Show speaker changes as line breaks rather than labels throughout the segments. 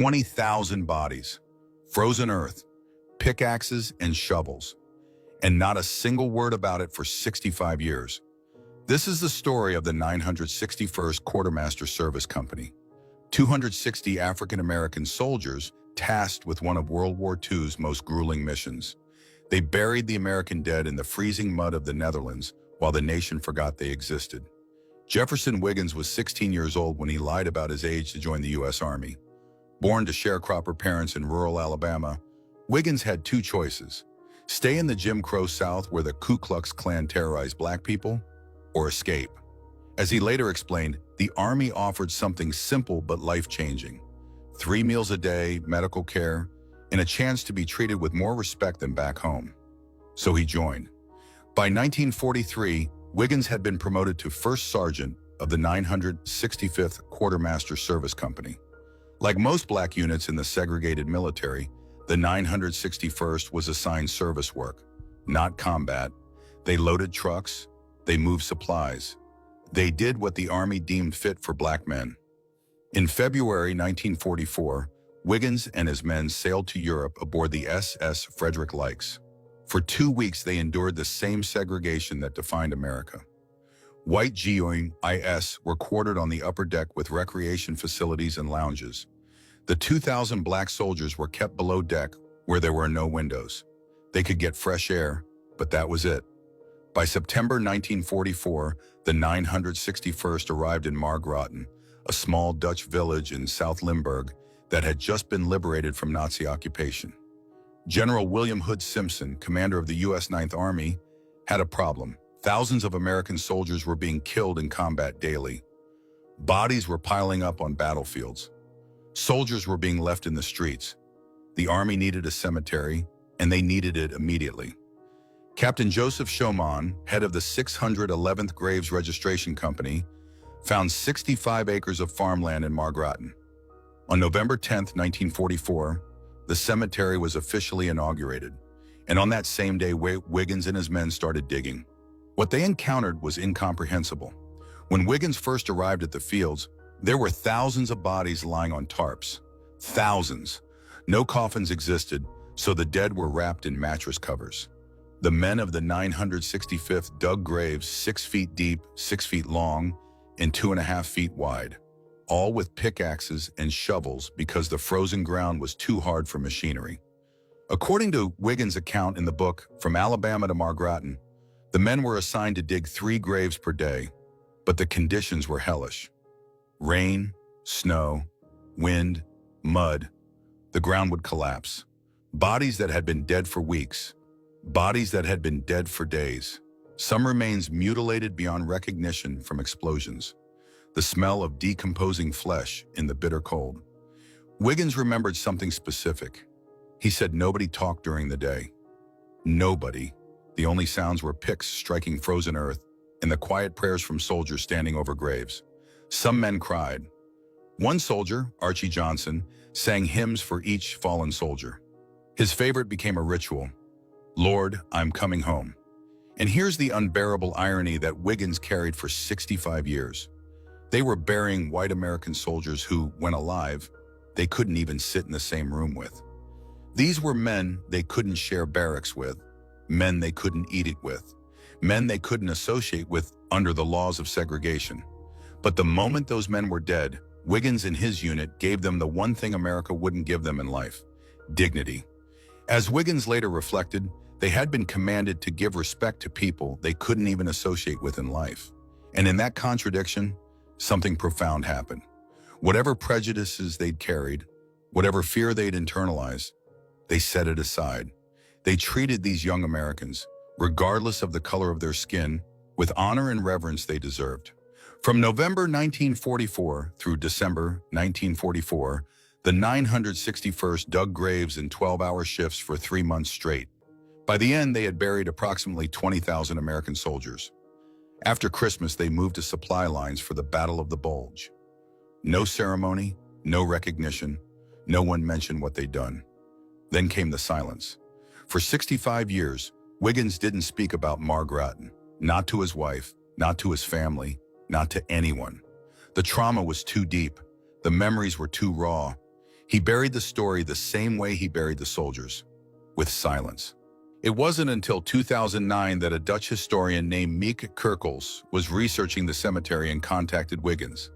20,000 bodies, frozen earth, pickaxes and shovels, and not a single word about it for 65 years. This is the story of the 961st Quartermaster Service Company, 260 African-American soldiers tasked with one of World War II's most grueling missions. They buried the American dead in the freezing mud of the Netherlands while the nation forgot they existed. Jefferson Wiggins was 16 years old when he lied about his age to join the U.S. Army. Born to sharecropper parents in rural Alabama, Wiggins had two choices: stay in the Jim Crow South where the Ku Klux Klan terrorized black people, or escape. As he later explained, the Army offered something simple but life-changing: 3 meals a day, medical care, and a chance to be treated with more respect than back home. So he joined. By 1943, Wiggins had been promoted to First Sergeant of the 965th Quartermaster Service Company. Like most black units in the segregated military, the 961st was assigned service work, not combat. They loaded trucks, they moved supplies. They did what the Army deemed fit for black men. In February 1944, Wiggins and his men sailed to Europe aboard the SS Frederick Lykes. For 2 weeks, they endured the same segregation that defined America. White GIs were quartered on the upper deck with recreation facilities and lounges. The 2,000 black soldiers were kept below deck where there were no windows. They could get fresh air, but that was it. By September 1944, the 961st arrived in Margraten, a small Dutch village in South Limburg that had just been liberated from Nazi occupation. General William Hood Simpson, commander of the U.S. Ninth Army, had a problem. Thousands of American soldiers were being killed in combat daily. Bodies were piling up on battlefields. Soldiers were being left in the streets. The Army needed a cemetery, and they needed it immediately. Captain Joseph Schumann, head of the 611th Graves Registration Company, found 65 acres of farmland in Margraten. On November 10, 1944, the cemetery was officially inaugurated, and on that same day, Wiggins and his men started digging. What they encountered was incomprehensible. When Wiggins first arrived at the fields, there were thousands of bodies lying on tarps. Thousands. No coffins existed, so the dead were wrapped in mattress covers. The men of the 965th dug graves 6 feet deep, 6 feet long, and 2.5 feet wide, all with pickaxes and shovels because the frozen ground was too hard for machinery. According to Wiggins' account in the book, From Alabama to Margraten, the men were assigned to dig 3 graves per day, but the conditions were hellish. Rain, snow, wind, mud. The ground would collapse. Bodies that had been dead for weeks. Bodies that had been dead for days. Some remains mutilated beyond recognition from explosions. The smell of decomposing flesh in the bitter cold. Wiggins remembered something specific. He said nobody talked during the day. Nobody. The only sounds were picks striking frozen earth and the quiet prayers from soldiers standing over graves. Some men cried. One soldier, Archie Johnson, sang hymns for each fallen soldier. His favorite became a ritual. Lord, I'm coming home. And here's the unbearable irony that Wiggins carried for 65 years. They were burying white American soldiers who, when alive, they couldn't even sit in the same room with. These were men they couldn't share barracks with, men they couldn't eat it with, men they couldn't associate with under the laws of segregation. But the moment those men were dead, Wiggins and his unit gave them the one thing America wouldn't give them in life: dignity. As Wiggins later reflected, they had been commanded to give respect to people they couldn't even associate with in life. And in that contradiction, something profound happened. Whatever prejudices they'd carried, whatever fear they'd internalized, they set it aside. They treated these young Americans, regardless of the color of their skin, with honor and reverence they deserved. From November 1944 through December 1944, the 961st dug graves in 12-hour shifts for 3 months straight. By the end, they had buried approximately 20,000 American soldiers. After Christmas, they moved to supply lines for the Battle of the Bulge. No ceremony, no recognition, no one mentioned what they'd done. Then came the silence. For 65 years, Wiggins didn't speak about Margraten, not to his wife, not to his family, not to anyone. The trauma was too deep. The memories were too raw. He buried the story the same way he buried the soldiers, with silence. It wasn't until 2009 that a Dutch historian named Mieke Kerkels was researching the cemetery and contacted Wiggins.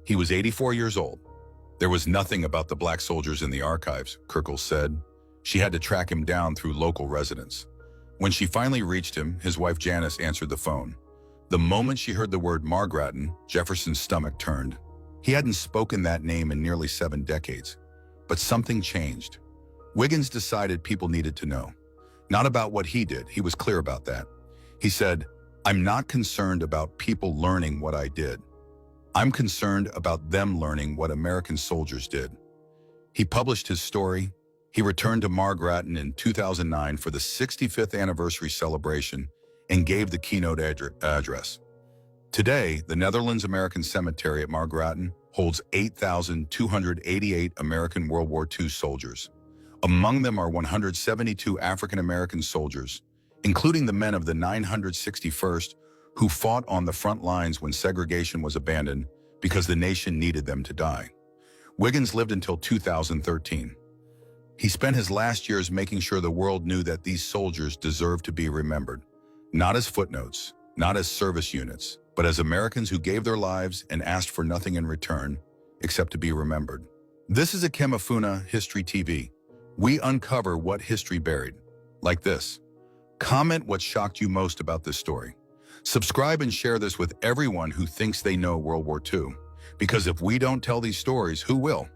He was 84 years old. There was nothing about the black soldiers in the archives, Kerkels said. She had to track him down through local residents. When she finally reached him, his wife Janice answered the phone. The moment she heard the word Margraten, Jefferson's stomach turned. He hadn't spoken that name in nearly 7 decades. But something changed. Wiggins decided people needed to know. Not about what he did, he was clear about that. He said, "I'm not concerned about people learning what I did. I'm concerned about them learning what American soldiers did." He published his story. He returned to Margraten in 2009 for the 65th anniversary celebration and gave the keynote address. Today, the Netherlands American Cemetery at Margraten holds 8,288 American World War II soldiers. Among them are 172 African American soldiers, including the men of the 961st who fought on the front lines when segregation was abandoned because the nation needed them to die. Wiggins lived until 2013. He spent his last years making sure the world knew that these soldiers deserved to be remembered, not as footnotes, not as service units, but as Americans who gave their lives and asked for nothing in return except to be remembered. This is Ekemafuna History TV. We uncover what history buried, like this. Comment what shocked you most about this story. Subscribe and share this with everyone who thinks they know World War II, because if we don't tell these stories, who will?